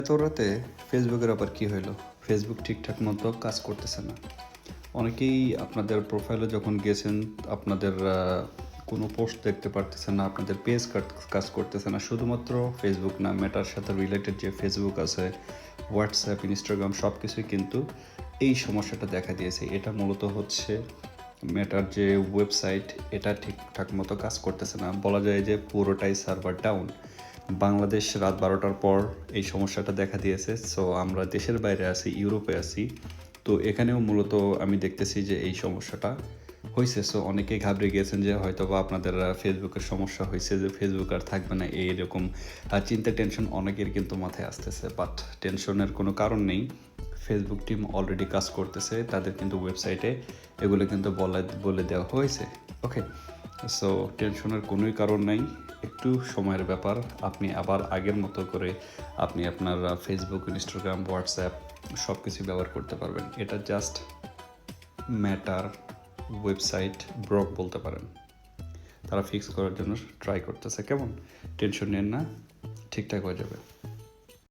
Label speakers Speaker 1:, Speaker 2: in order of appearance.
Speaker 1: এত রাতে ফেসবুকের আবার কি হইলো? ফেসবুক ঠিকঠাক মতো কাজ করতেছে না। অনেকেই আপনাদের প্রোফাইলে যখন গেছেন, আপনাদের কোনো পোস্ট দেখতে পারতেছেন না, আপনাদের পেজ কাজ করতেছে না। শুধুমাত্র ফেসবুক না, মেটার সাথে রিলেটেড যে ফেসবুক আছে, হোয়াটসঅ্যাপ, ইনস্টাগ্রাম সব কিছুই কিন্তু এই সমস্যাটা দেখা দিয়েছে। এটা মূলত হচ্ছে মেটার যে ওয়েবসাইট, এটা ঠিকঠাক মতো কাজ করতেছে না। বলা যায় যে পুরোটাই সার্ভার ডাউন। বাংলাদেশ রাত 12টার পর এই সমস্যাটা দেখা দিয়েছে। সো আমরা দেশের বাইরে আছি, ইউরোপে আছি। তো এখানেও মূলত আমি দেখতেছি যে এই সমস্যাটা হয়েছে। সো অনেকেই ঘাবড়ে গিয়েছেন যে হয়তো বা আপনাদের ফেসবুকের সমস্যা হয়েছে, যে ফেসবুক আর থাকবে না, এইরকম চিন্তা টেনশন অনেকের কিন্তু মাথায় আসতেছে। বাট টেনশনের কোনো কারণ নেই। ফেসবুক টিম অলরেডি কাজ করতেছে, তাদের কিন্তু ওয়েবসাইটে এগুলো কিন্তু বলে দেওয়া হয়েছে। ওকে, সো টেনশনের কোনোই কারণ নাই, একটু সময়ের ব্যাপার। আপনি আবার আগের মতো করে আপনি আপনার ফেসবুক, ইনস্টাগ্রাম, হোয়াটসঅ্যাপ সব কিছু ব্যবহার করতে পারবেন। এটা জাস্ট ম্যাটার ওয়েবসাইট ব্রক বলতে পারেন। তারা ফিক্স করার জন্য ট্রাই করতেছে। কেমন? টেনশন নেন না, ঠিকঠাক হয়ে যাবে।